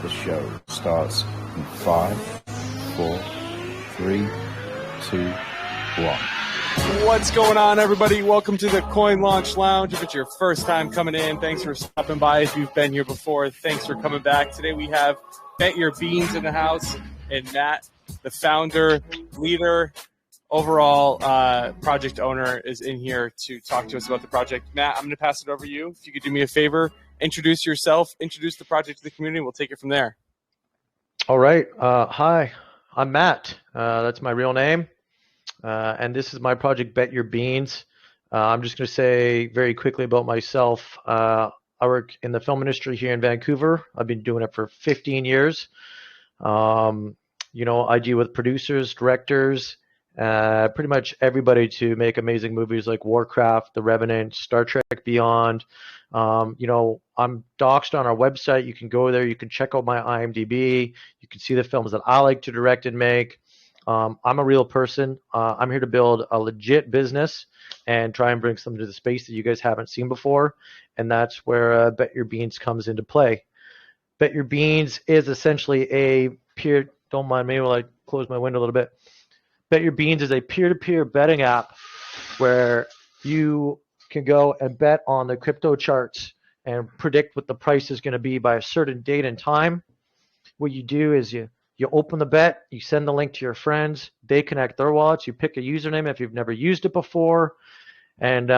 The show starts in 5, 4, 3, 2, 1. What's going on, everybody? Welcome to the Coin Launch Lounge. If it's your first time coming in, thanks for stopping by. If you've been here before, thanks for coming back. Today we have Bet Your Beans in the house, and Matt, the founder, leader, overall project owner, is in here to talk to us about the project. Matt, I'm going to pass it over to you. If you could do me a favor, introduce yourself, introduce the project to the community, and we'll take it from there. All right. Hi, I'm Matt. That's my real name. And this is my project, Bet Your Beans. I'm just going to say very quickly about myself. I work in the film industry here in Vancouver. I've been doing it for 15 years. I deal with producers, directors, pretty much everybody to make amazing movies like Warcraft, The Revenant, Star Trek Beyond. I'm doxed on our website. You can go there. You can check out my IMDb. You can see the films that I like to direct and make. I'm a real person. I'm here to build a legit business and try and bring something to the space that you guys haven't seen before. And that's where Bet Your Beans comes into play. Bet Your Beans is essentially a peer, don't mind me while I close my window a little bit. Bet Your Beans is a peer-to-peer betting app where you can go and bet on the crypto charts and predict what the price is going to be by a certain date and time. What you do is you open the bet, you send the link to your friends, they connect their wallets, you pick a username if you've never used it before, and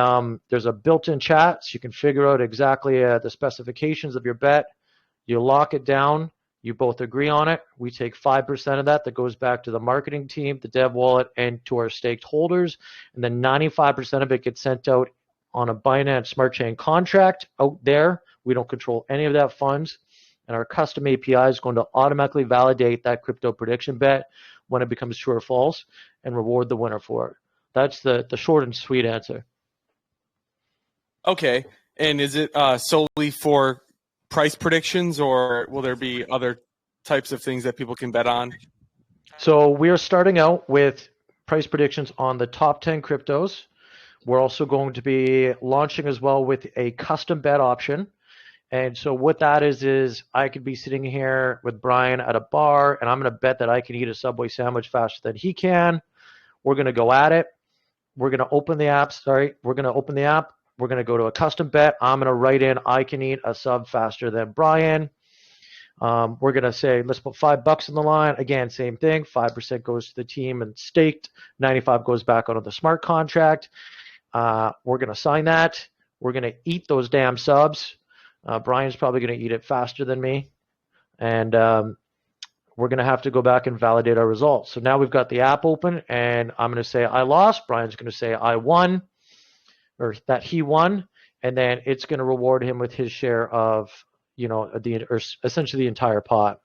there's a built-in chat so you can figure out exactly the specifications of your bet. You lock it down, you both agree on it. We take 5% of that goes back to the marketing team, the dev wallet, and to our staked holders, and then 95% of it gets sent out on a Binance Smart Chain contract out there. We don't control any of that funds. And our custom API is going to automatically validate that crypto prediction bet when it becomes true or false and reward the winner for it. That's the short and sweet answer. Okay. And is it solely for price predictions, or will there be other types of things that people can bet on? So we are starting out with price predictions on the top 10 cryptos. We're also going to be launching as well with a custom bet option. And so what that is I could be sitting here with Brian at a bar, and I'm going to bet that I can eat a Subway sandwich faster than he can. We're going to go at it. We're going to open the app. We're going to open the app. We're going to go to a custom bet. I'm going to write in, I can eat a sub faster than Brian. We're going to say, let's put $5 in the line. Again, same thing. 5% goes to the team and staked. 95 goes back onto the smart contract. We're going to sign that. We're going to eat those damn subs. Brian's probably going to eat it faster than me. And we're going to have to go back and validate our results. So now we've got the app open, and I'm going to say I lost. Brian's going to say I won, or that he won. And then it's going to reward him with his share of, essentially the entire pot.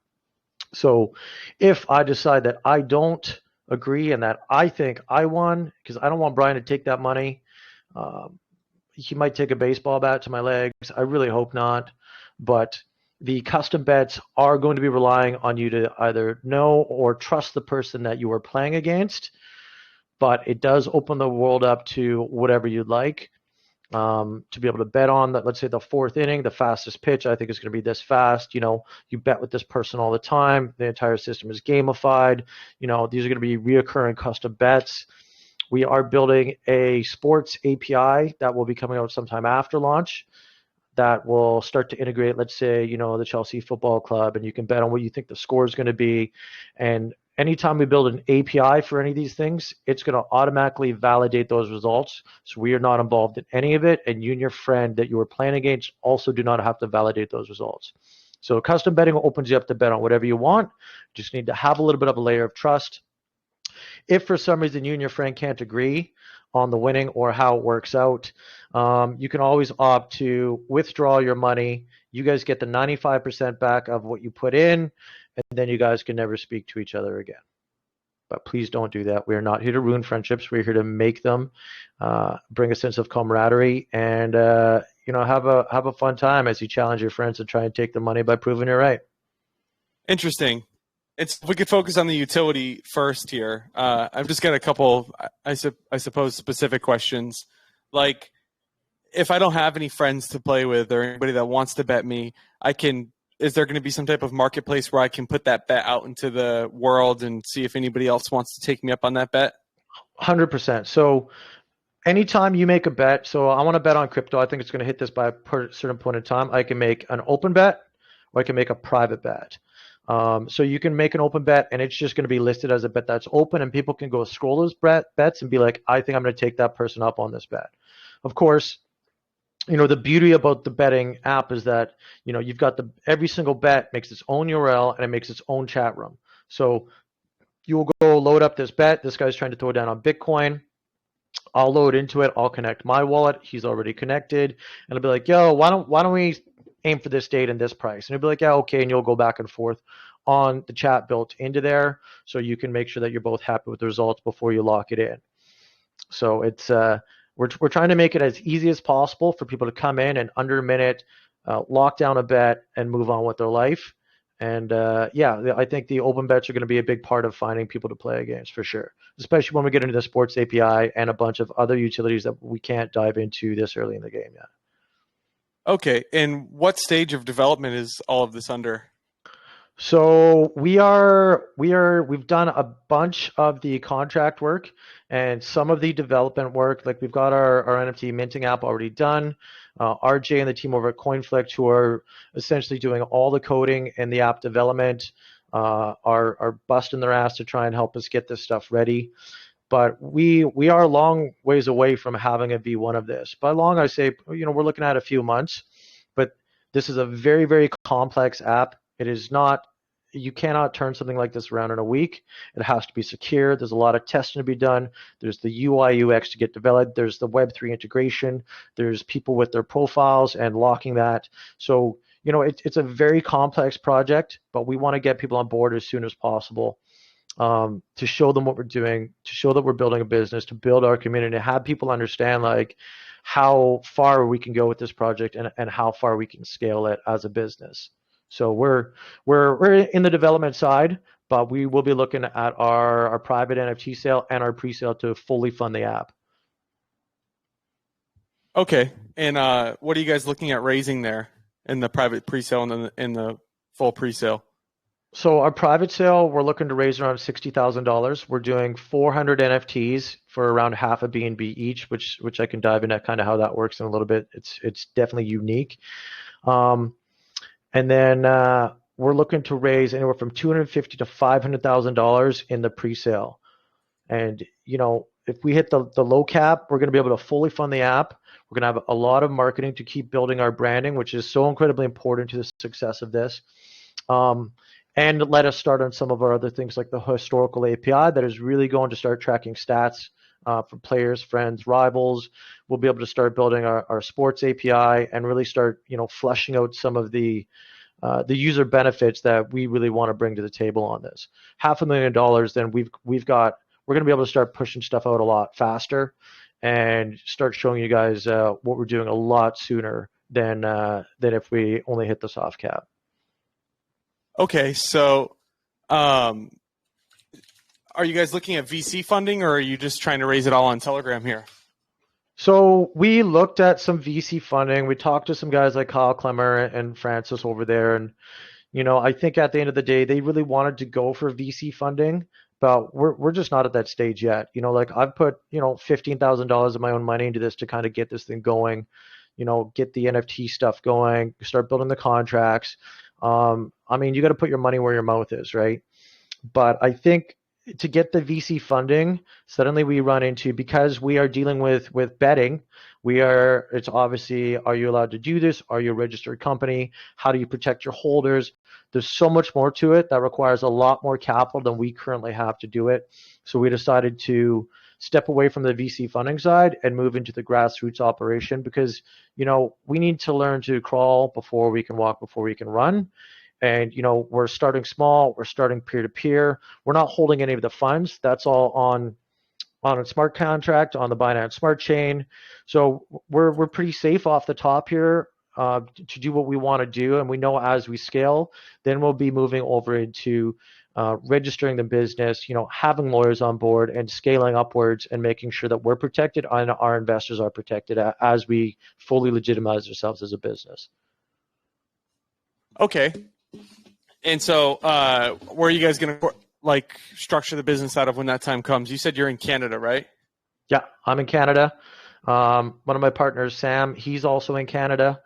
So if I decide that I don't agree and that I think I won, because I don't want Brian to take that money, he might take a baseball bat to my legs. I really hope not. But the custom bets are going to be relying on you to either know or trust the person that you are playing against. But it does open the world up to whatever you'd like. To be able to bet on that, let's say the fourth inning, the fastest pitch, I think is going to be this fast. You bet with this person all the time. The entire system is gamified. These are going to be reoccurring custom bets. We are building a sports API that will be coming out sometime after launch that will start to integrate, let's say, the Chelsea Football Club, and you can bet on what you think the score is going to be. And anytime we build an API for any of these things, it's going to automatically validate those results. So we are not involved in any of it, and you and your friend that you are playing against also do not have to validate those results. So custom betting opens you up to bet on whatever you want. You just need to have a little bit of a layer of trust. If for some reason you and your friend can't agree on the winning or how it works out, you can always opt to withdraw your money. You guys get the 95% back of what you put in, and then you guys can never speak to each other again. But please don't do that. We are not here to ruin friendships. We're here to make them, bring a sense of camaraderie, and have a fun time as you challenge your friends to try and take the money by proving you're right. Interesting. If we could focus on the utility first here. I've just got a couple, I suppose, specific questions. Like, if I don't have any friends to play with or anybody that wants to bet me, is there going to be some type of marketplace where I can put that bet out into the world and see if anybody else wants to take me up on that bet? 100%. So anytime you make a bet, so I want to bet on crypto, I think it's going to hit this by a certain point in time. I can make an open bet or I can make a private bet. So you can make an open bet and it's just going to be listed as a bet that's open, and people can go scroll those bets and be like, I think I'm going to take that person up on this bet. Of course, the beauty about the betting app is that, you've got every single bet makes its own URL and it makes its own chat room. So you'll go load up this bet. This guy's trying to throw down on Bitcoin. I'll load into it. I'll connect my wallet. He's already connected. And I'll be like, yo, why don't we aim for this date and this price? And he'll be like, yeah, okay. And you'll go back and forth on the chat built into there, so you can make sure that you're both happy with the results before you lock it in. So it's we're trying to make it as easy as possible for people to come in and under a minute lock down a bet and move on with their life. And I think the open bets are going to be a big part of finding people to play against for sure, especially when we get into the sports API and a bunch of other utilities that we can't dive into this early in the game yet. Okay, and what stage of development is all of this under? So we've done a bunch of the contract work and some of the development work. Like we've got our NFT minting app already done. RJ and the team over at CoinFlict, who are essentially doing all the coding and the app development, are busting their ass to try and help us get this stuff ready. But we are a long ways away from having a V1 of this. By long, I say, we're looking at a few months, but this is a very, very complex app. It is not, you cannot turn something like this around in a week. It has to be secure. There's a lot of testing to be done. There's the UI UX to get developed. There's the Web3 integration. There's people with their profiles and locking that. So, it's a very complex project, but we want to get people on board as soon as possible. To show them what we're doing, to show that we're building a business, to build our community, to have people understand like how far we can go with this project and how far we can scale it as a business. So we're in the development side, but we will be looking at our private NFT sale and our pre-sale to fully fund the app. Okay, and what are you guys looking at raising there in the private pre-sale and in the full pre-sale? So our private sale, we're looking to raise around $60,000. We're doing 400 NFTs for around half a BNB each, which I can dive into kind of how that works in a little bit. It's definitely unique. And then we're looking to raise anywhere from $250,000 to $500,000 in the pre-sale. And if we hit the low cap, we're going to be able to fully fund the app. We're going to have a lot of marketing to keep building our branding, which is so incredibly important to the success of this. And let us start on some of our other things like the historical API that is really going to start tracking stats for players, friends, rivals. We'll be able to start building our sports API and really start, fleshing out some of the user benefits that we really want to bring to the table on this. $500,000, then we're going to be able to start pushing stuff out a lot faster and start showing you guys what we're doing a lot sooner than if we only hit the soft cap. Okay, so are you guys looking at VC funding, or are you just trying to raise it all on Telegram here? So we looked at some VC funding. We talked to some guys like Kyle Clemmer and Francis over there. And, I think at the end of the day, they really wanted to go for VC funding, but we're just not at that stage yet. Like I've put, $15,000 of my own money into this to kind of get this thing going, get the NFT stuff going, start building the contracts. You got to put your money where your mouth is, right? But I think to get the VC funding, suddenly we run into, because we are dealing with betting, it's obviously, are you allowed to do this? Are you a registered company? How do you protect your holders? There's so much more to it that requires a lot more capital than we currently have to do it. So we decided to step away from the VC funding side and move into the grassroots operation because, we need to learn to crawl before we can walk, before we can run. And, we're starting small, we're starting peer-to-peer. We're not holding any of the funds. That's all on a smart contract, on the Binance Smart Chain. So we're pretty safe off the top here to do what we want to do. And we know as we scale, then we'll be moving over into registering the business, having lawyers on board and scaling upwards and making sure that we're protected and our investors are protected as we fully legitimize ourselves as a business. Okay. And so where are you guys going to structure the business out of when that time comes? You said you're in Canada, right? Yeah, I'm in Canada. One of my partners, Sam, he's also in Canada.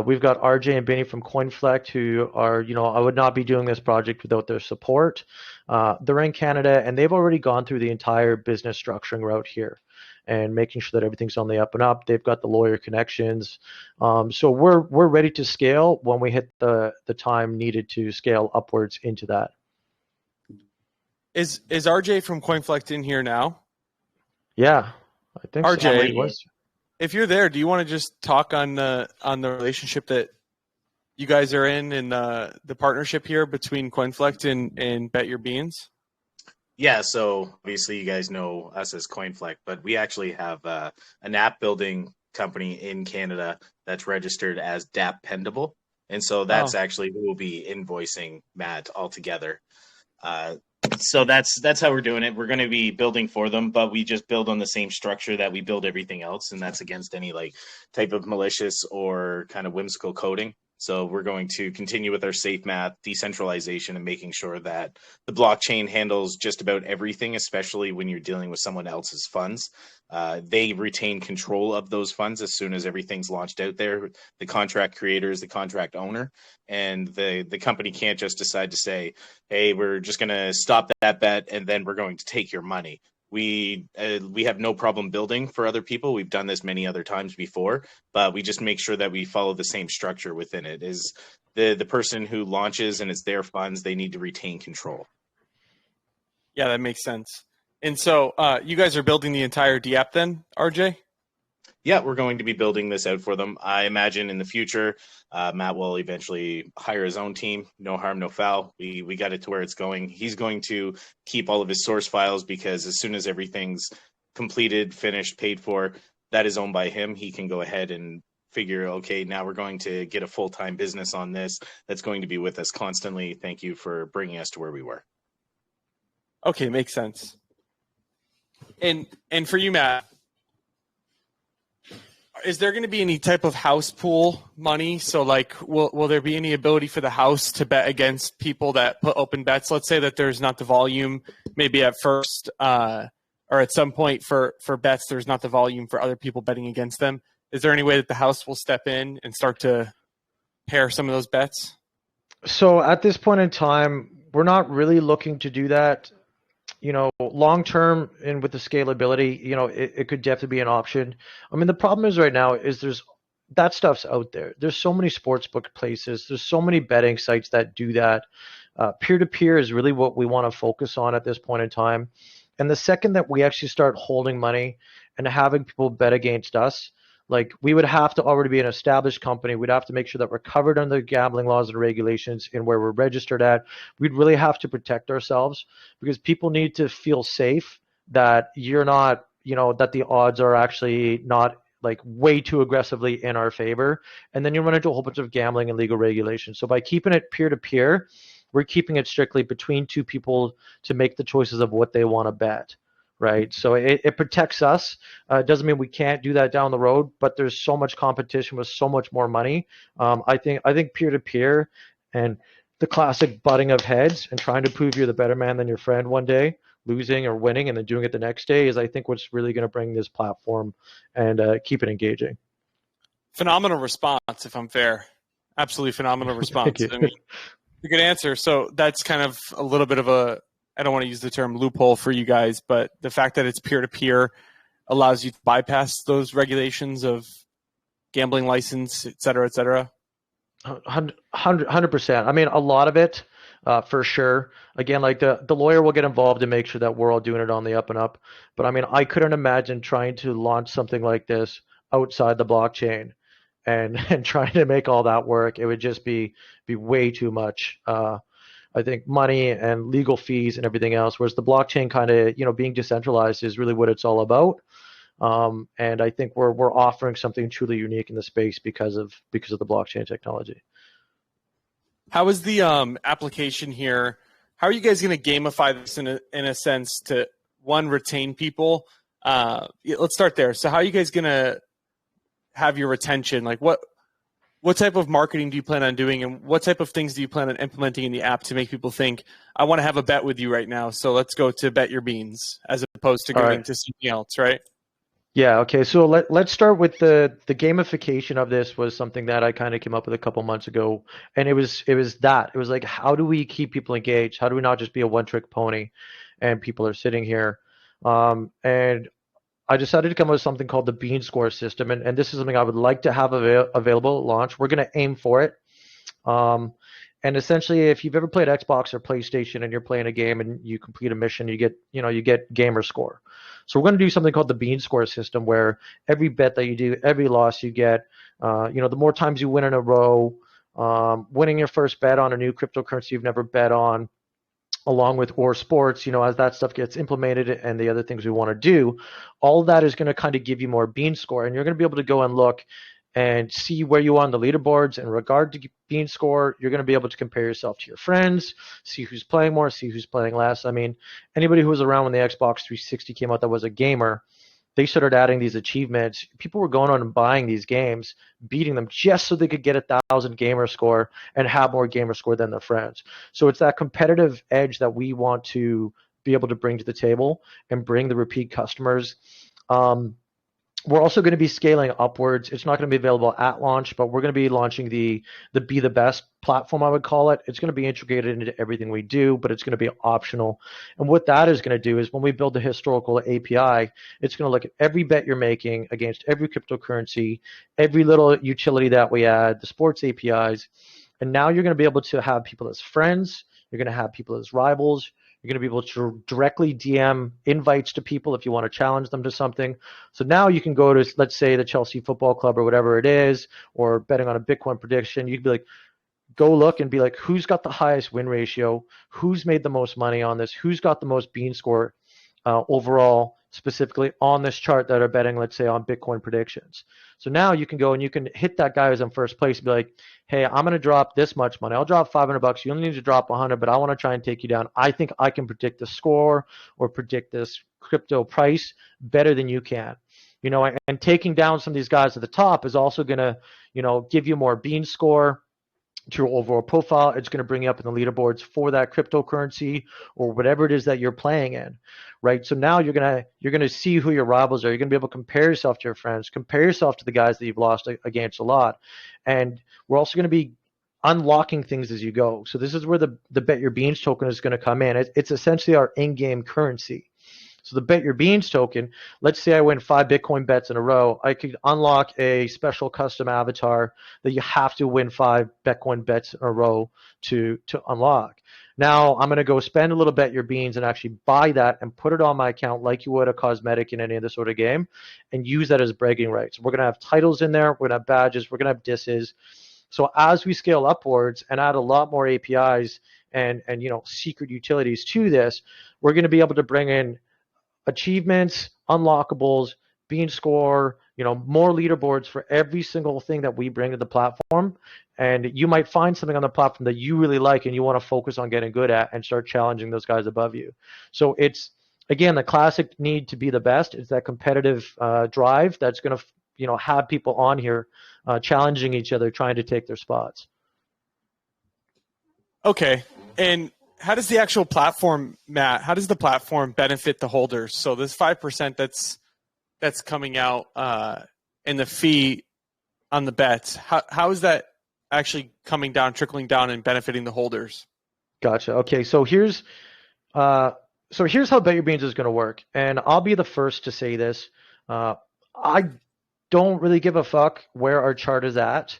We've got RJ and Benny from CoinFlect who are, I would not be doing this project without their support. They're in Canada and they've already gone through the entire business structuring route here and making sure that everything's on the up and up. They've got the lawyer connections. So we're ready to scale when we hit the time needed to scale upwards into that. Is RJ from CoinFlect in here now? Yeah, I think RJ, so. Was. If you're there, do you want to just talk on the relationship that you guys are in and the partnership here between CoinFlect and Bet Your Beans? Yeah, so obviously you guys know us as CoinFlect, but we actually have an app building company in Canada that's registered as DApp Pendable. And so that's actually who will be invoicing Matt altogether. So that's how we're doing it. We're going to be building for them, but we just build on the same structure that we build everything else, and that's against any type of malicious or kind of whimsical coding. So we're going to continue with our safe math, decentralization, and making sure that the blockchain handles just about everything, especially when you're dealing with someone else's funds. They retain control of those funds as soon as everything's launched out there. The contract creator is the contract owner, and the company can't just decide to say, hey, we're just going to stop that bet, and then we're going to take your money. We have no problem building for other people. We've done this many other times before, but we just make sure that we follow the same structure within it. Is the person who launches and it's their funds, they need to retain control. Yeah, that makes sense. And so you guys are building the entire DApp then, RJ? Yeah, we're going to be building this out for them. I imagine in the future, Matt will eventually hire his own team. No harm, no foul. We got it to where it's going. He's going to keep all of his source files because as soon as everything's completed, finished, paid for, that is owned by him. He can go ahead and figure, okay, now we're going to get a full-time business on this that's going to be with us constantly. Thank you for bringing us to where we were. Okay, makes sense. And for you, Matt, is there going to be any type of house pool money? So will there be any ability for the house to bet against people that put open bets? Let's say that there's not the volume maybe at first or at some point for bets, there's not the volume for other people betting against them. Is there any way that the house will step in and start to pair some of those bets? So at this point in time, we're not really looking to do that. Long term and with the scalability, it could definitely be an option. I mean, the problem is right now is that stuff's out there. There's so many sportsbook places. There's so many betting sites that do that. Peer-to-peer is really what we want to focus on at this point in time. And the second that we actually start holding money and having people bet against us, we would have to already be an established company. We'd have to make sure that we're covered under the gambling laws and regulations and where we're registered at. We'd really have to protect ourselves because people need to feel safe that you're not, that the odds are actually not way too aggressively in our favor. And then you run into a whole bunch of gambling and legal regulations. So by keeping it peer-to-peer, we're keeping it strictly between two people to make the choices of what they want to bet. Right. So it protects us. It doesn't mean we can't do that down the road, but there's so much competition with so much more money. I think peer-to-peer and the classic butting of heads and trying to prove you're the better man than your friend one day, losing or winning and then doing it the next day is, I think, what's really going to bring this platform and keep it engaging. Phenomenal response, if I'm fair. Absolutely phenomenal response. Thank you. I mean, a good answer. So that's kind of a little bit of I don't want to use the term loophole for you guys, but the fact that it's peer-to-peer allows you to bypass those regulations of gambling license, et cetera, et cetera. 100%. I mean, a lot of it, for sure. Again, the lawyer will get involved and make sure that we're all doing it on the up and up. But I mean, I couldn't imagine trying to launch something like this outside the blockchain and trying to make all that work. It would just be way too much. I think money and legal fees and everything else, whereas the blockchain kind of, being decentralized is really what it's all about. And I think we're offering something truly unique in the space because of the blockchain technology. How is the application here? how are you guys going to gamify this in a sense to, one, retain people? Let's start there. So how are you guys going to have your retention? Like what type of marketing do you plan on doing, and what type of things do you plan on implementing in the app to make people think, I want to have a bet with you right now, so let's go to Bet Your Beans, as opposed to going to something else, right? Yeah, okay. So let's start with the gamification of this. Was something that I kind of came up with a couple months ago, and it was like, how do we keep people engaged? How do we not just be a one-trick pony and people are sitting here? And I decided to come up with something called the Bean Score system, and this is something I would like to have available at launch. We're going to aim for it. And essentially, if you've ever played Xbox or PlayStation and you're playing a game and you complete a mission, you get gamer score. So we're going to do something called the Bean Score system, where every bet that you do, every loss you get, the more times you win in a row, winning your first bet on a new cryptocurrency you've never bet on, along with or sports, as that stuff gets implemented and the other things we want to do, all of that is going to kind of give you more Bean Score, and you're going to be able to go and look and see where you are on the leaderboards in regard to Bean Score. You're going to be able to compare yourself to your friends, see who's playing more, see who's playing less. I mean, anybody who was around when the Xbox 360 came out that was a gamer, they started adding these achievements. People were going on and buying these games, beating them just so they could get 1,000 gamer score and have more gamer score than their friends. So it's that competitive edge that we want to be able to bring to the table and bring the repeat customers. We're also going to be scaling upwards. It's not going to be available at launch, but we're going to be launching the Be the Best platform, I would call it. It's going to be integrated into everything we do, but it's going to be optional. And what that is going to do is when we build the historical API, it's going to look at every bet you're making against every cryptocurrency, every little utility that we add, the sports APIs. And now you're going to be able to have people as friends. You're going to have people as rivals. You're going to be able to directly DM invites to people if you want to challenge them to something. So now you can go to, let's say, the Chelsea Football Club or whatever it is, or betting on a Bitcoin prediction. You can be like, go look and be like, who's got the highest win ratio? Who's made the most money on this? Who's got the most Bean Score overall, specifically on this chart that are betting, let's say, on Bitcoin predictions. So now you can go and you can hit that guy who's in first place and be like, hey, I'm going to drop this much money. I'll drop $500. You only need to drop 100, but I want to try and take you down. I think I can predict the score or predict this crypto price better than you can. And taking down some of these guys at the top is also going to, give you more Bean Score to your overall profile. It's going to bring you up in the leaderboards for that cryptocurrency or whatever it is that you're playing in, right? So now you're going to see who your rivals are. You're going to be able to compare yourself to your friends, compare yourself to the guys that you've lost against a lot. And we're also going to be unlocking things as you go. So this is where the Bet Your Beans token is going to come in. It's essentially our in-game currency. So the Bet Your Beans token, let's say I win 5 Bitcoin bets in a row, I could unlock a special custom avatar that you have to win 5 Bitcoin bets in a row to unlock. Now I'm going to go spend a little Bet Your Beans and actually buy that and put it on my account like you would a cosmetic in any other sort of game and use that as bragging rights. We're going to have titles in there. We're going to have badges. We're going to have disses. So as we scale upwards and add a lot more APIs and secret utilities to this, we're going to be able to bring in achievements, unlockables, Bean Score, more leaderboards for every single thing that we bring to the platform. And you might find something on the platform that you really like and you want to focus on getting good at and start challenging those guys above you. So it's, again, the classic need to be the best. It's that competitive drive that's going to, have people on here challenging each other, trying to take their spots. Okay. And how does the actual platform, Matt, how does the platform benefit the holders? So this 5% that's coming out in the fee on the bets, how is that actually coming down, trickling down, and benefiting the holders? Gotcha. Okay, so here's how Bet Your Beans is going to work, and I'll be the first to say this. I don't really give a fuck where our chart is at.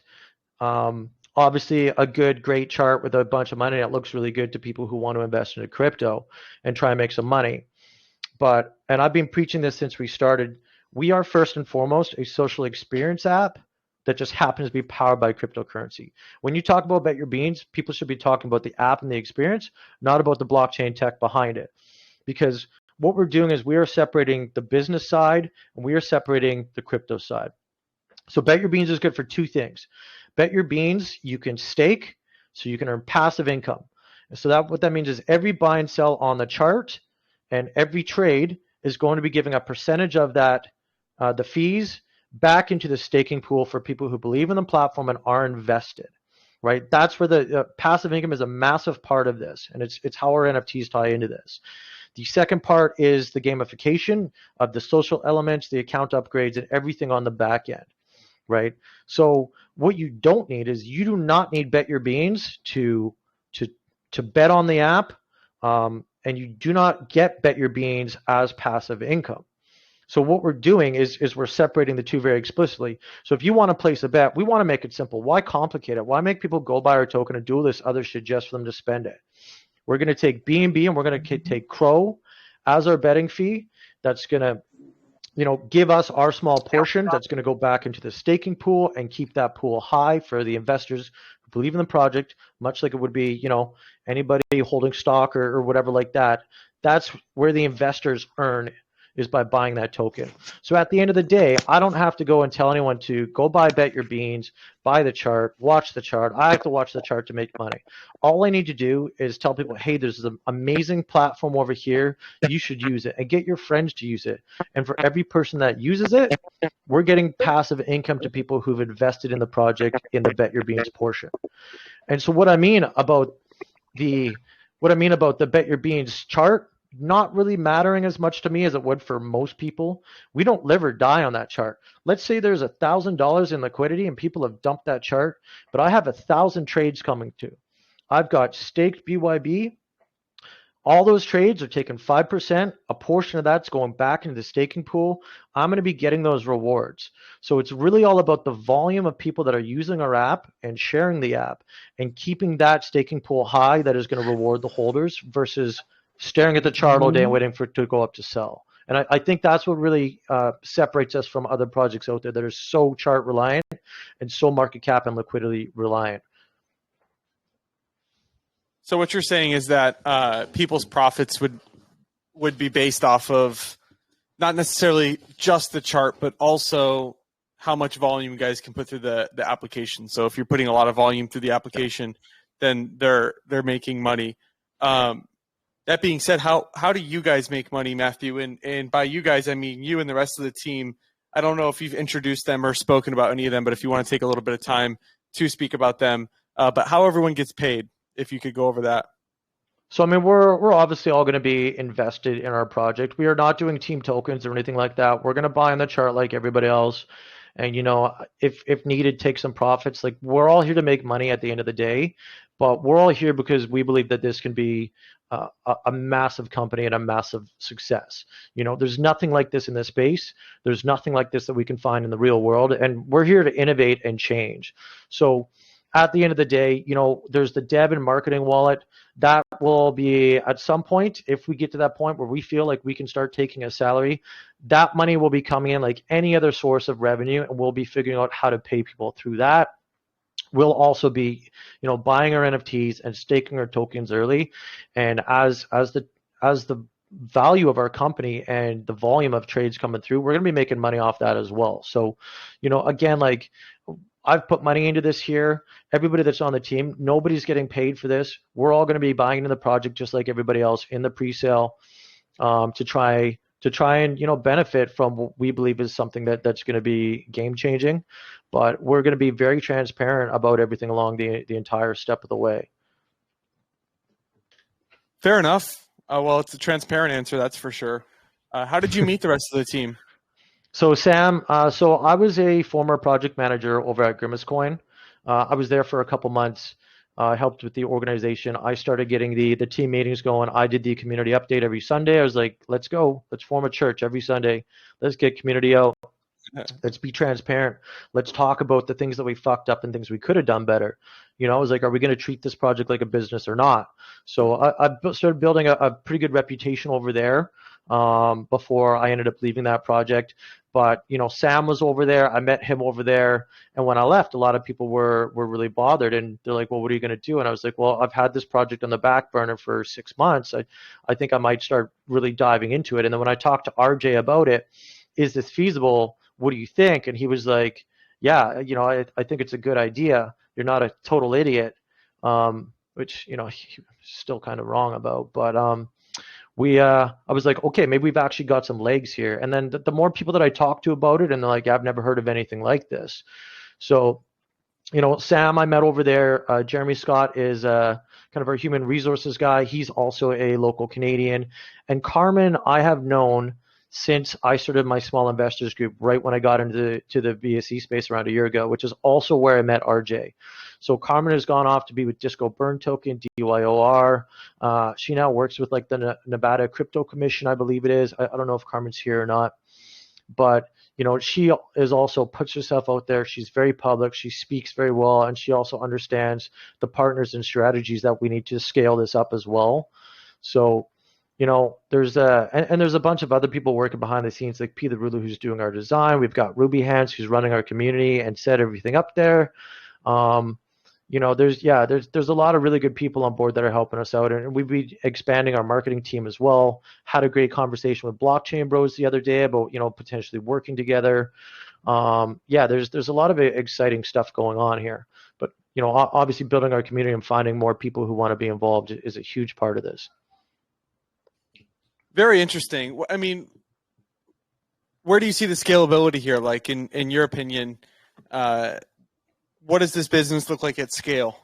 Obviously, a great chart with a bunch of money that looks really good to people who want to invest into crypto and try and make some money. And I've been preaching this since we started. We are first and foremost a social experience app that just happens to be powered by cryptocurrency. When you talk about Bet Your Beans, people should be talking about the app and the experience, not about the blockchain tech behind it. Because what we're doing is we are separating the business side and we are separating the crypto side. So Bet Your Beans is good for 2 things. Bet Your Beans, you can stake, so you can earn passive income. So that what that means is every buy and sell on the chart and every trade is going to be giving a percentage of that, the fees, back into the staking pool for people who believe in the platform and are invested, right? That's where the passive income is a massive part of this, and it's how our NFTs tie into this. The second part is the gamification of the social elements, the account upgrades, and everything on the back end, right? So what you don't need is you do not need Bet Your Beans to bet on the app, and you do not get Bet Your Beans as passive income. So what we're doing is we're separating the two very explicitly. So if you want to place a bet, we want to make it simple. Why complicate it? Why make people go buy our token and do all this other shit just for them to spend it? We're going to take BNB and we're going to take Crow as our betting fee. That's going to, give us our small portion. That's going to go back into the staking pool and keep that pool high for the investors who believe in the project, much like it would be, anybody holding stock or whatever like that. That's where the investors earn, is by buying that token. So at the end of the day, I don't have to go and tell anyone to go buy Bet Your Beans, buy the chart, watch the chart. I have to watch the chart to make money. All I need to do is tell people, hey, there's an amazing platform over here. You should use it, and get your friends to use it. And for every person that uses it, we're getting passive income to people who've invested in the project in the Bet Your Beans portion. And so what I mean about the Bet Your Beans chart not really mattering as much to me as it would for most people. We don't live or die on that chart. Let's say there's $1,000 in liquidity and people have dumped that chart, but I have 1,000 trades coming to. I've got staked BYB. All those trades are taking 5%. A portion of that's going back into the staking pool. I'm going to be getting those rewards. So it's really all about the volume of people that are using our app and sharing the app and keeping that staking pool high that is going to reward the holders versus staring at the chart all day and waiting for it to go up to sell. And I think that's what really separates us from other projects out there that are so chart reliant and so market cap and liquidity reliant. So what you're saying is that people's profits would be based off of not necessarily just the chart, but also how much volume you guys can put through the application. So if you're putting a lot of volume through the application, then they're making money. That being said, how do you guys make money, Matthew? And by you guys, I mean you and the rest of the team. I don't know if you've introduced them or spoken about any of them, but if you want to take a little bit of time to speak about them, but how everyone gets paid, if you could go over that. So, I mean, we're obviously all going to be invested in our project. We are not doing team tokens or anything like that. We're going to buy on the chart like everybody else. And, if needed, take some profits. Like, we're all here to make money at the end of the day, but we're all here because we believe that this can be a massive company and a massive success. There's nothing like this in this space. There's nothing like this that we can find in the real world. And we're here to innovate and change. So at the end of the day, there's the dev and marketing wallet. That will be at some point, if we get to that point where we feel like we can start taking a salary, that money will be coming in like any other source of revenue, and we'll be figuring out how to pay people through that. We'll also be, buying our NFTs and staking our tokens early. And as the value of our company and the volume of trades coming through, we're going to be making money off that as well. So, again, like, I've put money into this here. Everybody that's on the team, nobody's getting paid for this. We're all going to be buying into the project just like everybody else in the pre-sale, to try and benefit from what we believe is something that's going to be game changing. But we're going to be very transparent about everything along the entire step of the way. Fair enough. Well, it's a transparent answer, that's for sure. How did you meet the rest of the team? So Sam, so I was a former project manager over at Grimace Coin. I was there for a couple months. Helped with the organization. I started getting the team meetings going. I did the community update every Sunday. I was like, let's go. Let's form a church every Sunday. Let's get community out. Let's be transparent. Let's talk about the things that we fucked up and things we could have done better. I was like, are we going to treat this project like a business or not? So I started building a pretty good reputation over there before I ended up leaving that project. But, Sam was over there. I met him over there. And when I left, a lot of people were really bothered. And they're like, well, what are you going to do? And I was like, well, I've had this project on the back burner for 6 months. I think I might start really diving into it. And then when I talked to RJ about it, is this feasible? What do you think? And he was like, yeah, I think it's a good idea. You're not a total idiot. which he's still kind of wrong about. But I was like, okay, maybe we've actually got some legs here. And then the more people that I talk to about it, and they're like, I've never heard of anything like this. So Sam I met over there. Jeremy Scott is kind of our human resources guy. He's also a local Canadian. And Carmen I have known since I started my small investors group right when I got into the VSE space around a year ago, which is also where I met RJ. So Carmen has gone off to be with Disco Burn Token, DYOR. She now works with like the Nevada Crypto Commission, I believe it is. I don't know if Carmen's here or not. But she is also puts herself out there. She's very public. She speaks very well, and she also understands the partners and strategies that we need to scale this up as well. So, there's there's a bunch of other people working behind the scenes, like P the Ruler, who's doing our design. We've got Ruby Hands, who's running our community and set everything up there. There's a lot of really good people on board that are helping us out, and we've been expanding our marketing team as well. Had a great conversation with Blockchain Bros the other day about potentially working together. There's a lot of exciting stuff going on here, but obviously building our community and finding more people who want to be involved is a huge part of this. Very interesting. I mean, where do you see the scalability here? Like in your opinion, what does this business look like at scale?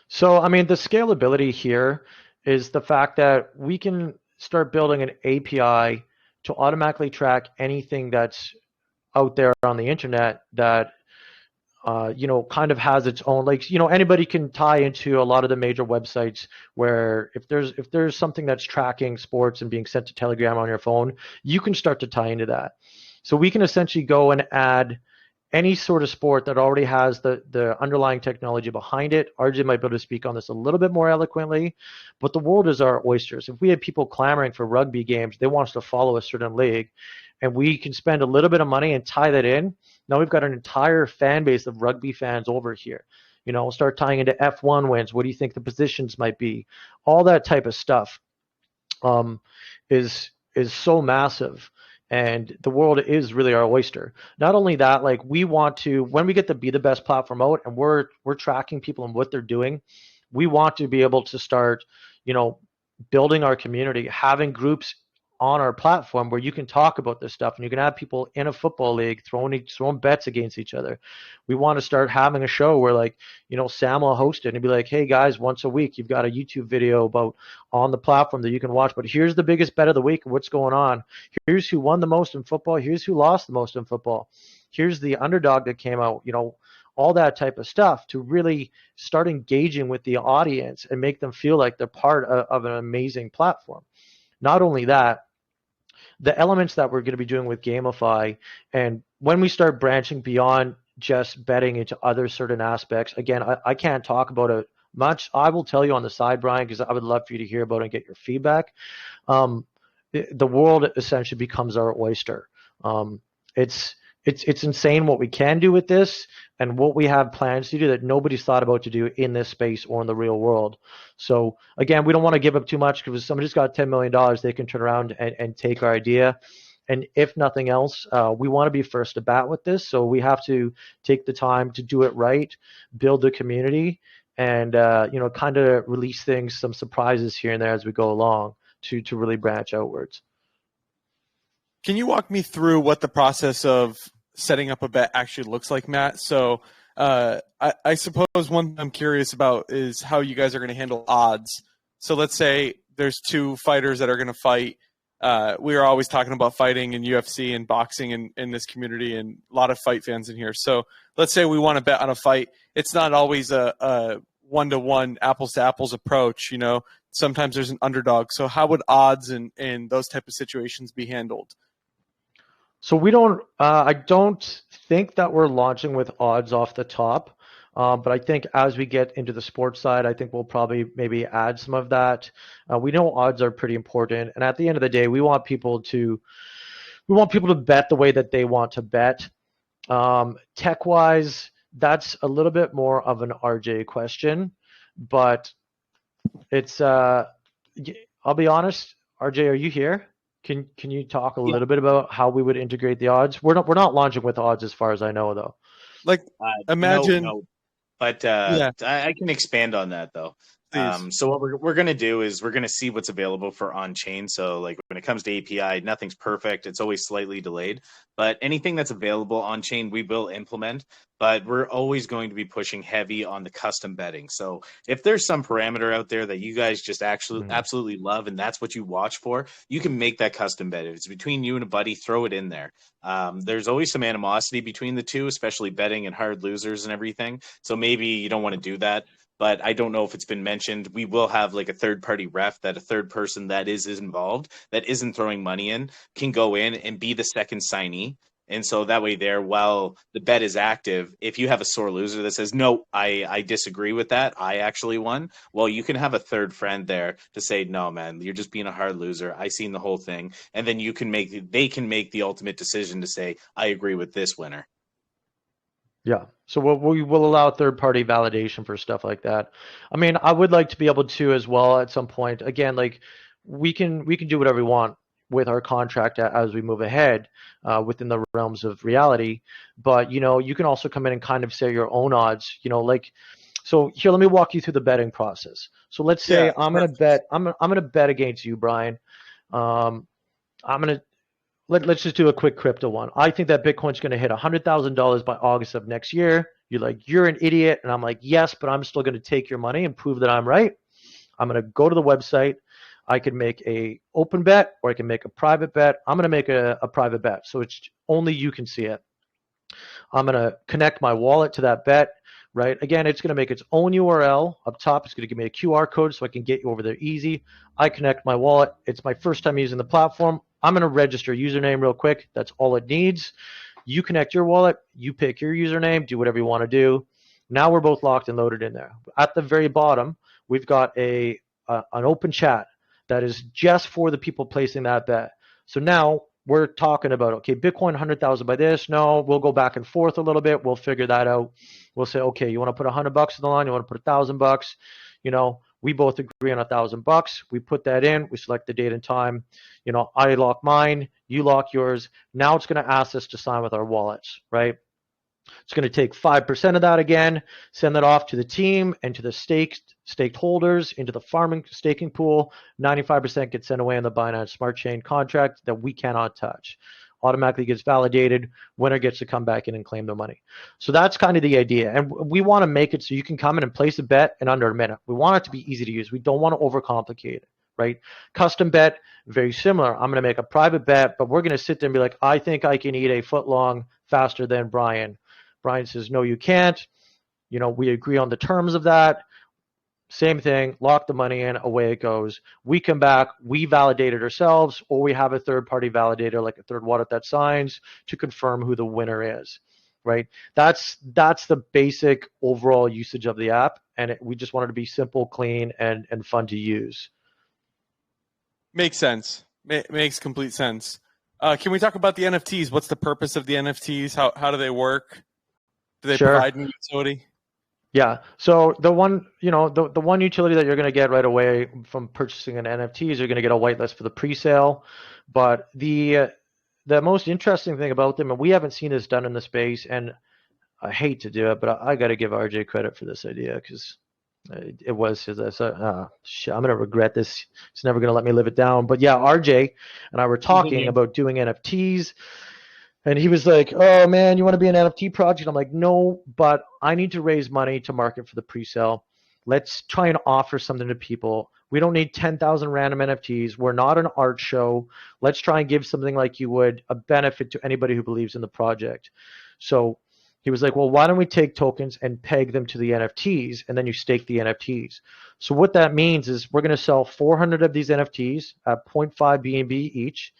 So, I mean, the scalability here is the fact that we can start building an API to automatically track anything that's out there on the internet that, kind of has its own, like, anybody can tie into a lot of the major websites where if there's something that's tracking sports and being sent to Telegram on your phone, you can start to tie into that. So we can essentially go and add any sort of sport that already has the underlying technology behind it. RJ might be able to speak on this a little bit more eloquently, but the world is our oysters. If we had people clamoring for rugby games, they want us to follow a certain league, and we can spend a little bit of money and tie that in. Now we've got an entire fan base of rugby fans over here. We'll start tying into F1 wins. What do you think the positions might be? All that type of stuff is so massive. And the world is really our oyster. Not only that, like, we want to, when we get to be the best platform out and we're tracking people and what they're doing, we want to be able to start, building our community, having groups on our platform where you can talk about this stuff, and you can have people in a football league throwing bets against each other. We want to start having a show where, like, Sam will host it and be like, hey guys, once a week you've got a YouTube video about on the platform that you can watch, but here's the biggest bet of the week, what's going on, here's who won the most in football, here's who lost the most in football, here's the underdog that came out, all that type of stuff, to really start engaging with the audience and make them feel like they're part of an amazing platform. Not only that, the elements that we're going to be doing with Gamify, and when we start branching beyond just betting into other certain aspects, again, I can't talk about it much. I will tell you on the side, Brian, because I would love for you to hear about it and get your feedback. The world essentially becomes our oyster. It's insane what we can do with this and what we have plans to do that nobody's thought about to do in this space or in the real world. So again, we don't want to give up too much, because if somebody's got $10 million, they can turn around and take our idea. And if nothing else, we want to be first to bat with this. So we have to take the time to do it right, build the community, and kind of release things, some surprises here and there as we go along to really branch outwards. Can you walk me through what the process of setting up a bet actually looks like, Matt? So I suppose one thing I'm curious about is how you guys are going to handle odds. So let's say there's two fighters that are going to fight. We are always talking about fighting and UFC and boxing in this community, and a lot of fight fans in here. So let's say we want to bet on a fight. It's not always a one-to-one, apples-to-apples approach. Sometimes there's an underdog. So how would odds and those type of situations be handled? So we don't. I don't think that we're launching with odds off the top, but I think as we get into the sports side, I think we'll probably maybe add some of that. We know odds are pretty important, and at the end of the day, we want people to bet the way that they want to bet. Tech-wise, that's a little bit more of an RJ question, but it's. I'll be honest, RJ, are you here? Can you talk a little bit about how we would integrate the odds? We're not launching with odds as far as I know, though. Like, imagine. But Yeah, I can expand on that though. please. So what we're going to do is we're going to see what's available for on chain. So like when it comes to API, nothing's perfect. It's always slightly delayed. But anything that's available on chain, we will implement. But we're always going to be pushing heavy on the custom betting. So if there's some parameter out there that you guys just actually Mhm. absolutely love and that's what you watch for, you can make that custom bet. If it's between you and a buddy, throw it in there. There's always some animosity between the two, especially betting and hard losers and everything. So maybe you don't want to do that. But I don't know if it's been mentioned. We will have like a third party ref that a third person that is involved that isn't throwing money in can go in and be the second signee. And so that way, there, while the bet is active, if you have a sore loser that says, no, I disagree with that, I actually won, well, you can have a third friend there to say, no, man, you're just being a hard loser. I seen the whole thing. And then they can make the ultimate decision to say, I agree with this winner. Yeah. So we will allow third-party validation for stuff like that. I mean, I would like to be able to as well at some point. Again, like we can do whatever we want with our contract as we move ahead within the realms of reality. But you can also come in and kind of set your own odds. Like so here, let me walk you through the betting process. So let's say Yeah, I'm gonna bet I'm gonna bet against you, Brian. Um, I'm gonna let's just do a quick crypto one. I think that Bitcoin's going to hit $100,000 by August of next year. You're like, you're an idiot. And I'm like, yes, but I'm still going to take your money and prove that I'm right. I'm going to go to the website. I can make a open bet or I can make a private bet. I'm going to make a private bet. So it's only you can see it. I'm going to connect my wallet to that bet, right? Again, it's going to make its own URL up top. It's going to give me a QR code so I can get you over there easy. I connect my wallet. It's my first time using the platform. I'm going to register a username real quick. That's all it needs. You connect your wallet. You pick your username. Do whatever you want to do. Now we're both locked and loaded in there. At the very bottom, we've got an open chat that is just for the people placing that bet. So now we're talking about, okay, Bitcoin 100,000 by this. No, we'll go back and forth a little bit. We'll figure that out. We'll say, okay, you want to put $100 in the line? You want to put $1,000? We both agree on $1,000. We put that in. We select the date and time. I lock mine. You lock yours. Now it's going to ask us to sign with our wallets, right? It's going to take 5% of that again, send that off to the team and to the staked holders into the farming staking pool. 95% gets sent away on the Binance Smart Chain contract that we cannot touch. Automatically gets validated. Winner gets to come back in and claim the money. So that's kind of the idea. And we want to make it so you can come in and place a bet in under a minute. We want it to be easy to use. We don't want to overcomplicate it, right? Custom bet, very similar. I'm going to make a private bet, but we're going to sit there and be like, I think I can eat a foot long faster than Brian. Brian says, no, you can't. We agree on the terms of that. Same thing, lock the money in, away it goes. We come back, we validate it ourselves, or we have a third-party validator like a third wallet that signs to confirm who the winner is, right? That's the basic overall usage of the app, and we just want it to be simple, clean, and fun to use. makes sense. Makes complete sense. Can we talk about the NFTs? What's the purpose of the NFTs? How do they work? Do they provide any utility? Yeah. So the one utility that you're going to get right away from purchasing an NFT is you're going to get a whitelist for the pre-sale. But the most interesting thing about them, and we haven't seen this done in the space, and I hate to do it, but I got to give RJ credit for this idea because it was his. I'm going to regret this. He's never going to let me live it down. But yeah, RJ and I were talking about doing NFTs. And he was like, oh, man, you want to be an NFT project? I'm like, no, but I need to raise money to market for the pre-sale. Let's try and offer something to people. We don't need 10,000 random NFTs. We're not an art show. Let's try and give something like you would, a benefit to anybody who believes in the project. So he was like, well, why don't we take tokens and peg them to the NFTs, and then you stake the NFTs. So what that means is we're going to sell 400 of these NFTs at 0.5 BNB each.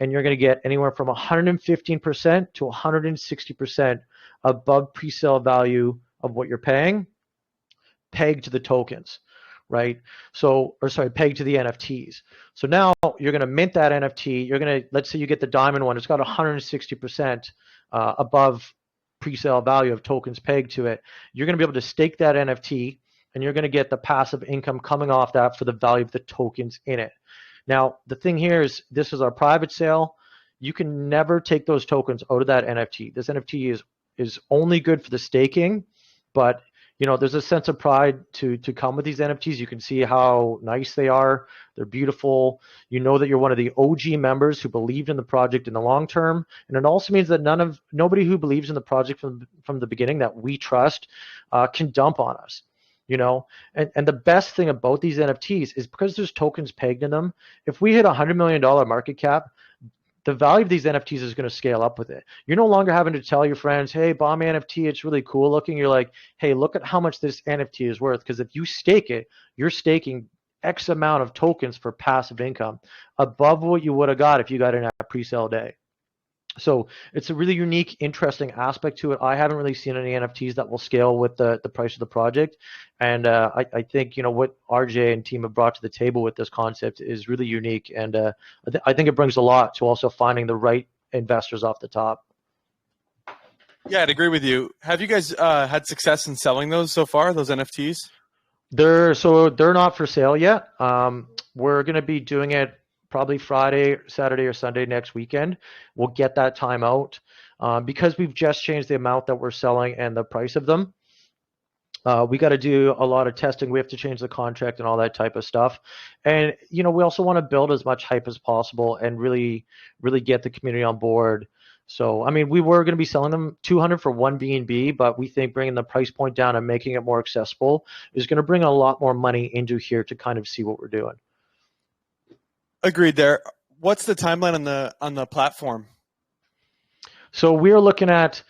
And you're going to get anywhere from 115% to 160% above pre-sale value of what you're paying, pegged to the tokens, right? Pegged to the NFTs. So now you're going to mint that NFT. Let's say you get the diamond one. It's got 160% above pre-sale value of tokens pegged to it. You're going to be able to stake that NFT, and you're going to get the passive income coming off that for the value of the tokens in it. Now, the thing here is this is our private sale. You can never take those tokens out of that NFT. This NFT is only good for the staking, but there's a sense of pride to come with these NFTs. You can see how nice they are. They're beautiful. You know that you're one of the OG members who believed in the project in the long term. And it also means that nobody who believes in the project from the beginning that we trust can dump on us. And the best thing about these NFTs is because there's tokens pegged in them. If we hit $100 million market cap, the value of these NFTs is going to scale up with it. You're no longer having to tell your friends, hey, buy my NFT, it's really cool looking. You're like, hey, look at how much this NFT is worth. Because if you stake it, you're staking X amount of tokens for passive income above what you would have got if you got in at pre-sale day. So it's a really unique, interesting aspect to it. I haven't really seen any NFTs that will scale with the price of the project. And I think, what RJ and team have brought to the table with this concept is really unique. And I think it brings a lot to also finding the right investors off the top. Yeah, I'd agree with you. Have you guys had success in selling those so far, those NFTs? They're not for sale yet. We're going to be doing it probably Friday, Saturday, or Sunday next weekend. We'll get that time out because we've just changed the amount that we're selling and the price of them. We got to do a lot of testing. We have to change the contract and all that type of stuff. And, we also want to build as much hype as possible and really, really get the community on board. So, we were going to be selling them $200 for one BNB, but we think bringing the price point down and making it more accessible is going to bring a lot more money into here to kind of see what we're doing. Agreed there. What's the timeline on the platform? So we're looking at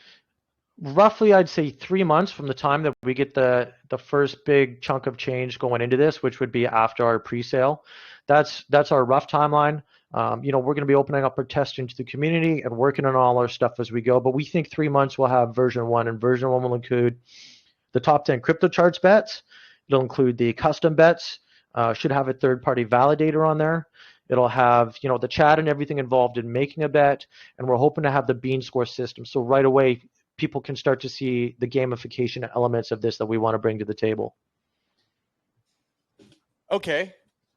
roughly, I'd say 3 months from the time that we get the first big chunk of change going into this, which would be after our pre-sale. That's our rough timeline. We're going to be opening up our testing to the community and working on all our stuff as we go. But we think 3 months we'll have version 1, and version 1 will include the top 10 crypto charts bets. It'll include the custom bets. Should have a third-party validator on there. It'll have, the chat and everything involved in making a bet, and we're hoping to have the bean score system. So right away, people can start to see the gamification elements of this that we want to bring to the table. Okay.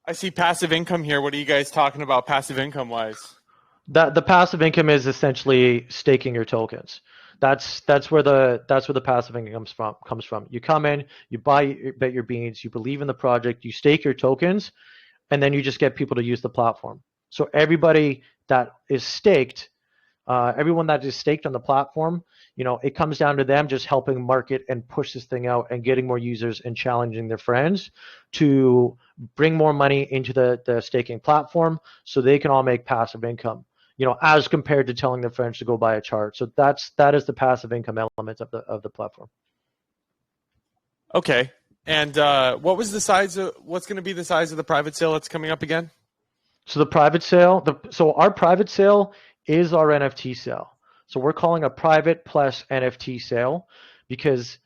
I see passive income here. What are you guys talking about passive income wise? The passive income is essentially staking your tokens. That's where the passive income comes from. You come in, you bet your beans, you believe in the project, you stake your tokens, and then you just get people to use the platform. So everybody that is staked, everyone that is staked on the platform, it comes down to them just helping market and push this thing out and getting more users and challenging their friends to bring more money into the staking platform so they can all make passive income, as compared to telling their friends to go buy a chart. So that is the passive income element of the platform. Okay. And what's going to be the size of the private sale that's coming up again? So the private sale, our private sale is our NFT sale. So we're calling a private plus NFT sale because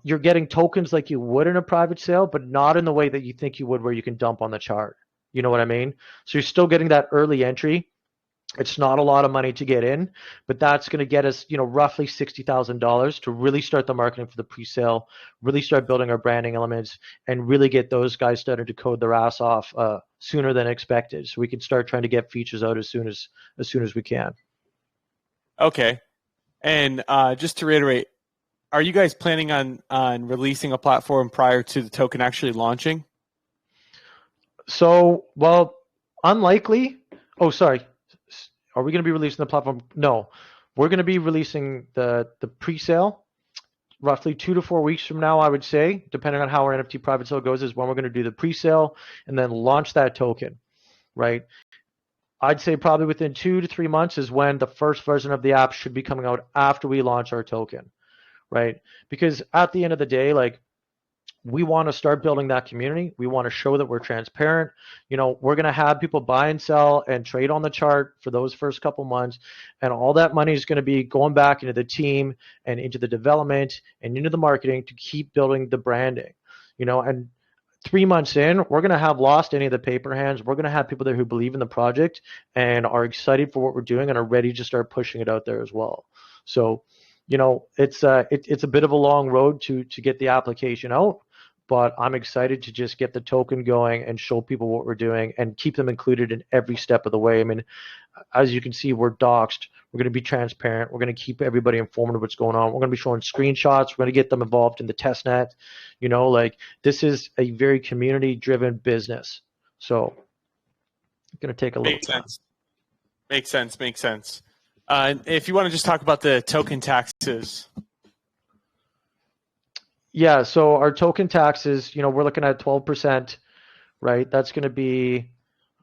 you're getting tokens like you would in a private sale, but not in the way that you think you would where you can dump on the chart. You know what I mean? So you're still getting that early entry. It's not a lot of money to get in, but that's going to get us, roughly $60,000 to really start the marketing for the pre-sale, really start building our branding elements, and really get those guys started to code their ass off sooner than expected, so we can start trying to get features out as soon as we can. Okay, and just to reiterate, are you guys planning on releasing a platform prior to the token actually launching? So, well, unlikely. Oh, sorry. Are we going to be releasing the platform? No, we're going to be releasing the pre-sale roughly 2 to 4 weeks from now, I would say, depending on how our NFT private sale goes, is when we're going to do the pre-sale and then launch that token, right? I'd say probably within 2 to 3 months is when the first version of the app should be coming out after we launch our token, right? Because at the end of the day, we want to start building that community. We want to show that we're transparent. We're going to have people buy and sell and trade on the chart for those first couple months. And all that money is going to be going back into the team and into the development and into the marketing to keep building the branding, and 3 months in, we're going to have lost any of the paper hands. We're going to have people there who believe in the project and are excited for what we're doing and are ready to start pushing it out there as well. So, it's a bit of a long road to get the application out. but I'm excited to just get the token going and show people what we're doing and keep them included in every step of the way. I mean, as you can see, we're doxed. We're going to be transparent. We're going to keep everybody informed of what's going on. We're going to be showing screenshots. We're going to get them involved in the test net. You know, like, this is a very community-driven business. So I'm going to take a look at that. Makes sense. If you want to just talk about the token taxes. Yeah, so our token taxes, you know, we're looking at 12%, right? That's going to be,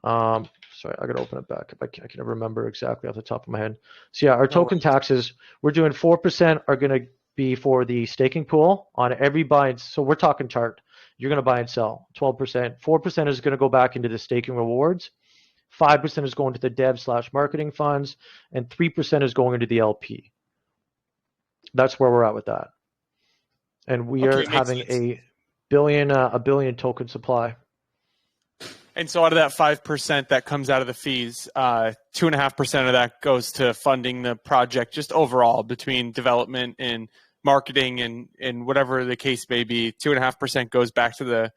sorry, I got to open it back. I can never remember exactly off the top of my head. So yeah, our token taxes, we're doing 4% are going to be for the staking pool on every buy. So we're talking chart. You're going to buy and sell 12%. 4% is going to go back into the staking rewards. 5% is going to the dev/marketing funds, and 3% is going into the LP. That's where we're at with that. And we are having a billion token supply. And so out of that 5% that comes out of the fees, 2.5% of that goes to funding the project, just overall between development and marketing and whatever the case may be. 2.5% goes back to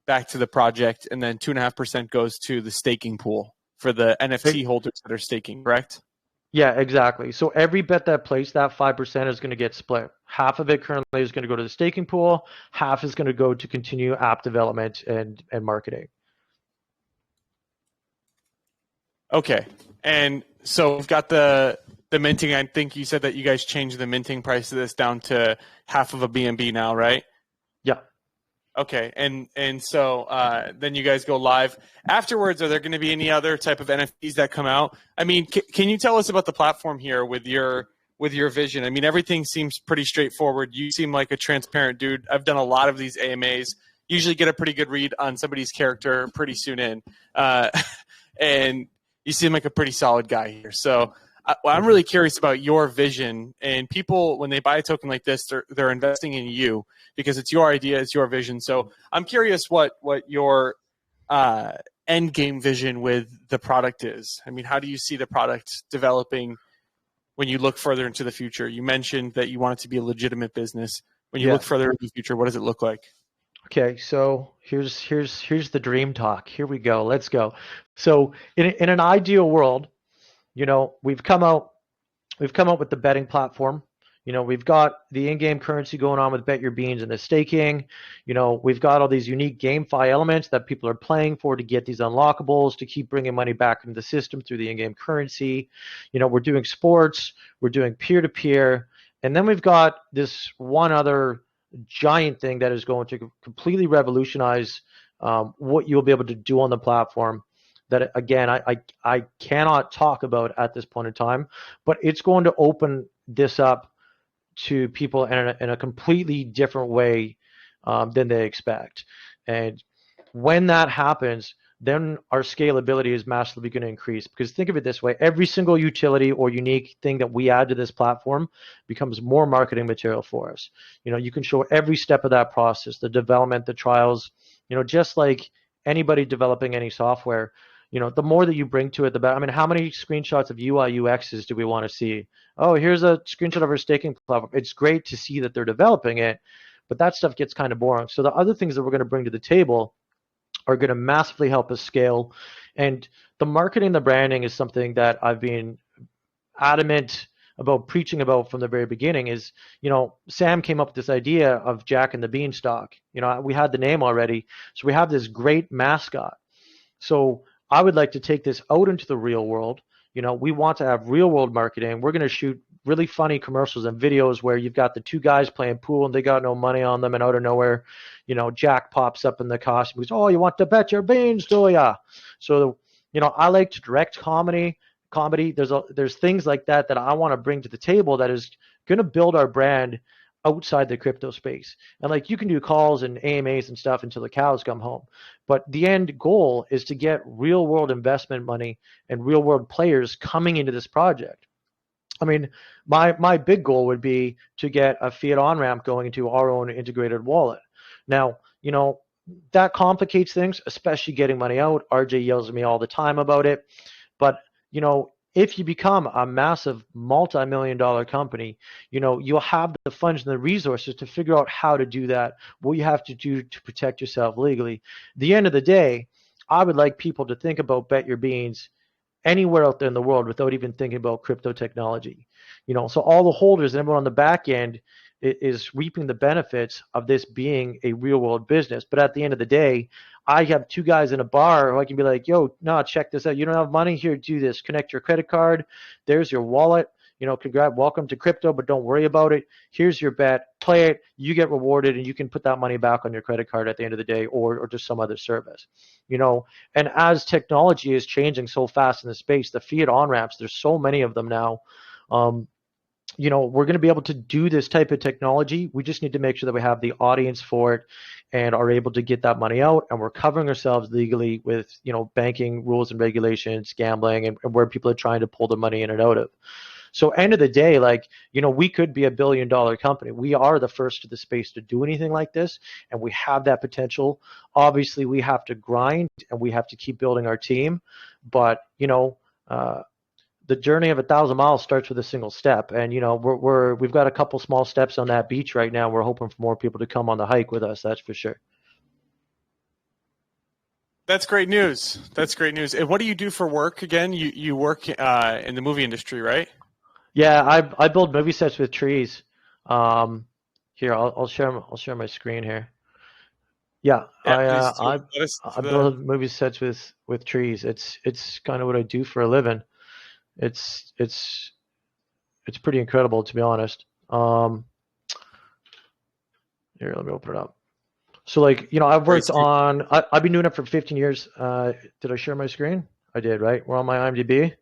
the project, and then 2.5% goes to the staking pool for the NFT holders that are staking, correct? Yeah, exactly. So every bet that placed, that 5% is going to get split. Half of it currently is going to go to the staking pool. Half is going to go to continue app development and marketing. Okay. And so we've got the minting. I think you said that you guys changed the minting price of this down to half of a BNB now, right? Yeah. Okay. And so then you guys go live. Afterwards, are there going to be any other type of NFTs that come out? I mean, can you tell us about the platform here with your vision? I mean, everything seems pretty straightforward. You seem like a transparent dude. I've done a lot of these AMAs. Usually get a pretty good read on somebody's character pretty soon in. And you seem like a pretty solid guy here. So I'm really curious about your vision. And people, when they buy a token like this, they're investing in you because it's your idea, it's your vision. So I'm curious what your end game vision with the product is. I mean, how do you see the product developing when you look further into the future? You mentioned that you want it to be a legitimate business. When you look further into the future, what does it look like? Okay, so here's the dream talk. Here we go. Let's go. So in an ideal world, you know, we've come out with the betting platform. You know, we've got the in-game currency going on with Bet Your Beans and the staking. You know, we've got all these unique GameFi elements that people are playing for to get these unlockables, to keep bringing money back into the system through the in-game currency. You know, we're doing sports, we're doing peer-to-peer, and then we've got this one other giant thing that is going to completely revolutionize what you'll be able to do on the platform. That, again, I cannot talk about at this point in time, but it's going to open this up to people in a completely different way than they expect. And when that happens, then our scalability is massively going to increase. Because think of it this way, every single utility or unique thing that we add to this platform becomes more marketing material for us. You know, you can show every step of that process, the development, the trials, you know, just like anybody developing any software. You know, the more that you bring to it, the better. I mean, how many screenshots of UI UXs do we want to see? Oh, here's a screenshot of our staking platform. It's great to see that they're developing it, but that stuff gets kind of boring. So the other things that we're going to bring to the table are going to massively help us scale. And the marketing, the branding is something that I've been adamant about preaching about from the very beginning. Is, you know, Sam came up with this idea of Jack and the Beanstalk. You know, we had the name already. So we have this great mascot. So I would like to take this out into the real world. You know, we want to have real world marketing. We're going to shoot really funny commercials and videos where you've got the two guys playing pool and they got no money on them, and out of nowhere, you know, Jack pops up in the costume. He goes, "Oh, you want to bet your beans, do ya?" So, you know, I like to direct comedy. There's things like that I want to bring to the table that is going to build our brand outside the crypto space. And like, you can do calls and AMAs and stuff until the cows come home. But the end goal is to get real world investment money and real world players coming into this project. I mean, my big goal would be to get a fiat on-ramp going into our own integrated wallet. Now, you know, that complicates things, especially getting money out. RJ yells at me all the time about it. But, you know, if you become a massive multi-million-dollar company, you'll have the funds and the resources to figure out how to do that, what you have to do to protect yourself legally. At the end of the day, I would like people to think about Bet Your Beans anywhere out there in the world without even thinking about crypto technology. So all the holders and everyone on the back end is reaping the benefits of this being a real world business. But at the end of the day, I have two guys in a bar who I can be like, yo, no, check this out. You don't have money? Here, do this. Connect your credit card. There's your wallet. Congrats, welcome to crypto, but don't worry about it. Here's your bet. Play it. You get rewarded, and you can put that money back on your credit card at the end of the day, or just some other service. And as technology is changing so fast in the space, the fiat on ramps, there's so many of them now. We're going to be able to do this type of technology. We just need to make sure that we have the audience for it and are able to get that money out. And we're covering ourselves legally with, banking rules and regulations, gambling, and where people are trying to pull the money in and out of. So end of the day, we could be $1 billion company. We are the first to the space to do anything like this, and we have that potential. Obviously, we have to grind and we have to keep building our team. But, the journey of 1,000 miles starts with a single step. And, we've got a couple small steps on that beach right now. We're hoping for more people to come on the hike with us. That's for sure. That's great news. That's great news. And what do you do for work again? You work in the movie industry, right? Yeah, I build movie sets with trees. Here, I'll share my screen here. Yeah, I build movie sets with trees. It's kind of what I do for a living. It's pretty incredible, to be honest. Here, let me open it up. So I've worked on, I've been doing it for 15 years. Did I share my screen? I did, right? We're on my IMDb.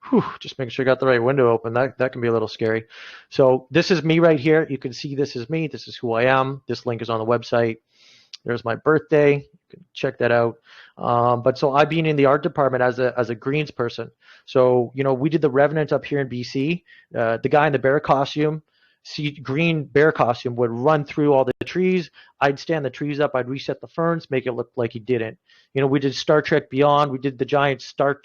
Whew, just making sure I got the right window open. That can be a little scary. So this is me right here. You can see this is me. This is who I am. This link is on the website. There's my birthday. You can check that out. But so I've been in the art department as a greens person. So, we did the Revenant up here in BC. The guy in the bear costume, green bear costume, would run through all the trees. I'd stand the trees up. I'd reset the ferns, make it look like he didn't. We did Star Trek Beyond. We did the giant Star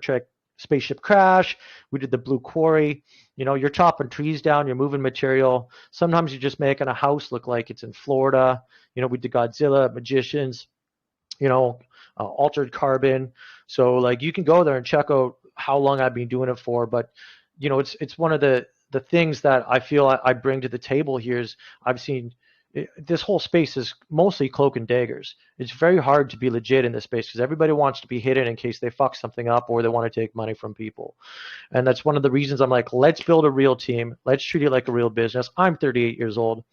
Trek spaceship crash. We did the Blue Quarry. You're chopping trees down. You're moving material. Sometimes you're just making a house look like it's in Florida. We did Godzilla, Magicians, Altered Carbon. So you can go there and check out how long I've been doing it for. But, it's one of the things that I feel I bring to the table here is I've seen this whole space is mostly cloak and daggers. It's very hard to be legit in this space because everybody wants to be hidden in case they fuck something up or they want to take money from people. And that's one of the reasons I'm like, let's build a real team. Let's treat it like a real business. I'm 38 years old.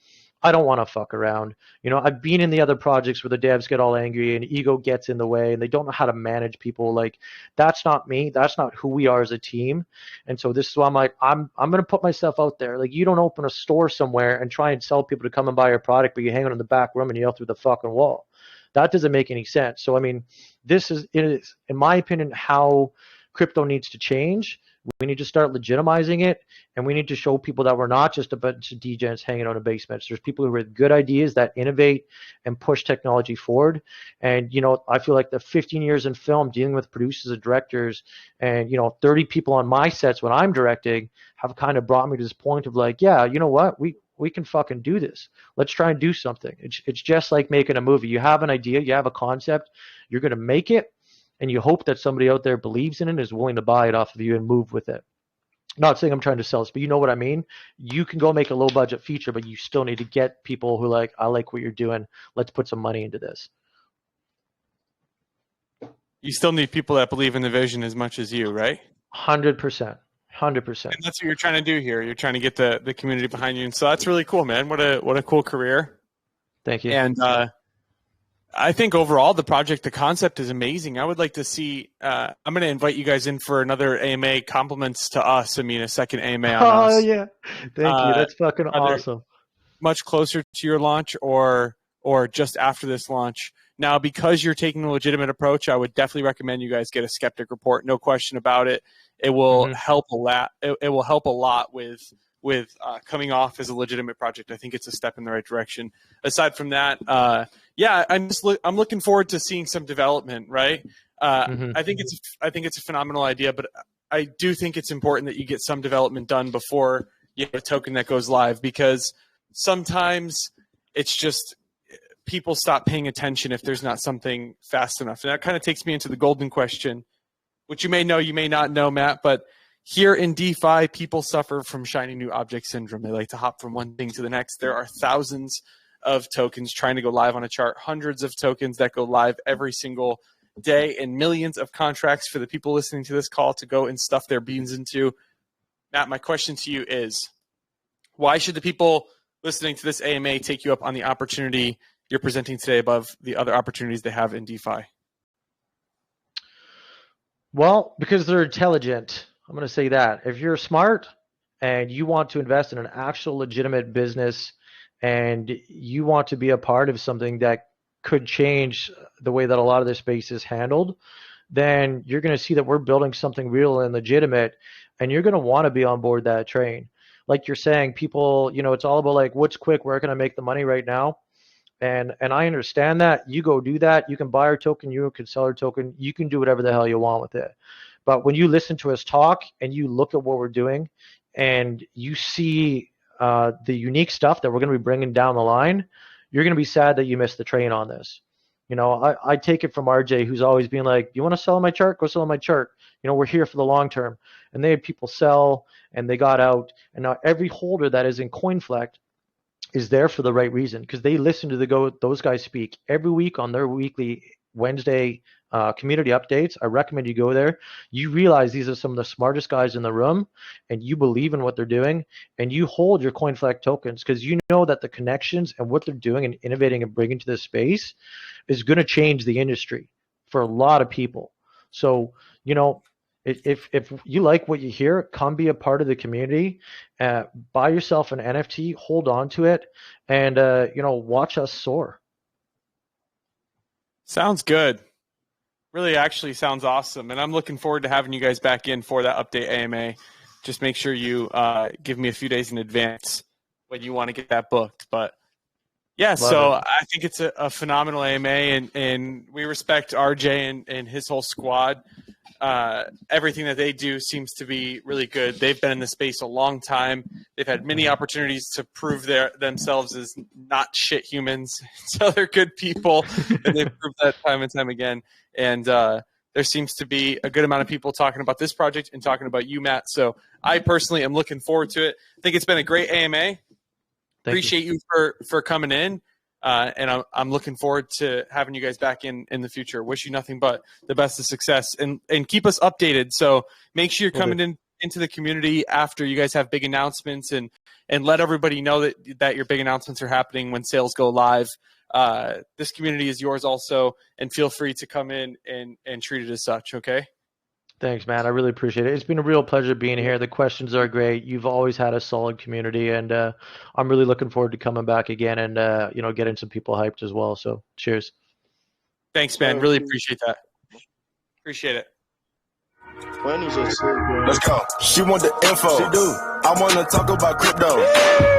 I don't want to fuck around. I've been in the other projects where the devs get all angry and ego gets in the way and they don't know how to manage people. That's not me. That's not who we are as a team. And so this is why I'm like, I'm going to put myself out there. You don't open a store somewhere and try and sell people to come and buy your product, but you hang out in the back room and yell through the fucking wall. That doesn't make any sense. So, this is, in my opinion, how crypto needs to change. We need to start legitimizing it, and we need to show people that we're not just a bunch of degens hanging out in basements. There's people who have good ideas that innovate and push technology forward. And, I feel like the 15 years in film dealing with producers and directors and, 30 people on my sets when I'm directing have kind of brought me to this point of yeah, you know what? We can fucking do this. Let's try and do something. It's just like making a movie. You have an idea, you have a concept, you're going to make it. And you hope that somebody out there believes in it and is willing to buy it off of you and move with it. Not saying I'm trying to sell this, but you know what I mean? You can go make a low budget feature, but you still need to get people who I like what you're doing. Let's put some money into this. You still need people that believe in the vision as much as you, right? 100%. 100%. And that's what you're trying to do here. You're trying to get the community behind you. And so that's really cool, man. What a cool career. Thank you. And, I think overall the project, the concept is amazing. I would like to see. I'm going to invite you guys in for another AMA. Compliments to us. A second AMA on us. Oh yeah, thank you. That's fucking awesome. Much closer to your launch, or just after this launch. Now, because you're taking a legitimate approach, I would definitely recommend you guys get a skeptic report. No question about it. It will help a lot. It will help a lot with coming off as a legitimate project. I think it's a step in the right direction. Aside from that, I'm looking forward to seeing some development. Right? I think it's a phenomenal idea, but I do think it's important that you get some development done before you have a token that goes live, because sometimes it's just people stop paying attention if there's not something fast enough. And that kind of takes me into the golden question, which you may know, you may not know, Matt, but here in DeFi, people suffer from shiny new object syndrome. They like to hop from one thing to the next. There are thousands of tokens trying to go live on a chart, hundreds of tokens that go live every single day, and millions of contracts for the people listening to this call to go and stuff their beans into. Matt, my question to you is, why should the people listening to this AMA take you up on the opportunity you're presenting today above the other opportunities they have in DeFi? Well, because they're intelligent. I'm going to say that. If you're smart and you want to invest in an actual legitimate business and you want to be a part of something that could change the way that a lot of this space is handled, then you're going to see that we're building something real and legitimate, and you're going to want to be on board that train. Like you're saying, people, it's all about like, what's quick, where can I make the money right now? And I understand that. You go do that. You can buy our token, you can sell our token, you can do whatever the hell you want with it. But when you listen to us talk and you look at what we're doing and you see the unique stuff that we're going to be bringing down the line, you're going to be sad that you missed the train on this. I take it from RJ, who's always been like, you want to sell on my chart? Go sell on my chart. We're here for the long term. And they had people sell and they got out. And now every holder that is in CoinFlect is there for the right reason, because they listen to those guys speak every week on their weekly Wednesday community updates. I recommend you go there. You realize these are some of the smartest guys in the room, and you believe in what they're doing, and you hold your CoinFlect tokens because you know that the connections and what they're doing and innovating and bringing to this space is going to change the industry for a lot of people. So, if you like what you hear, come be a part of the community, buy yourself an NFT, hold on to it, and watch us soar. Sounds good. Really actually sounds awesome. And I'm looking forward to having you guys back in for that update AMA. Just make sure you give me a few days in advance when you want to get that booked. But yeah, so I think it's a phenomenal AMA, and we respect RJ and his whole squad. Everything that they do seems to be really good. They've been in the space a long time. They've had many opportunities to prove themselves as not shit humans. So they're good people, and they've proved that time and time again. And there seems to be a good amount of people talking about this project and talking about you, Matt. So I personally am looking forward to it. I think it's been a great AMA. Appreciate you for coming in. And I'm looking forward to having you guys back in the future. Wish you nothing but the best of success, and keep us updated. So make sure you're coming into the community after you guys have big announcements, and let everybody know that your big announcements are happening when sales go live. This community is yours also, and feel free to come in and treat it as such. Okay. Thanks, man. I really appreciate it. It's been a real pleasure being here. The questions are great. You've always had a solid community, and I'm really looking forward to coming back again and getting some people hyped as well. So cheers. Thanks, man. Really appreciate that. Appreciate it. Let's go. She want the info. She do. I want to talk about crypto.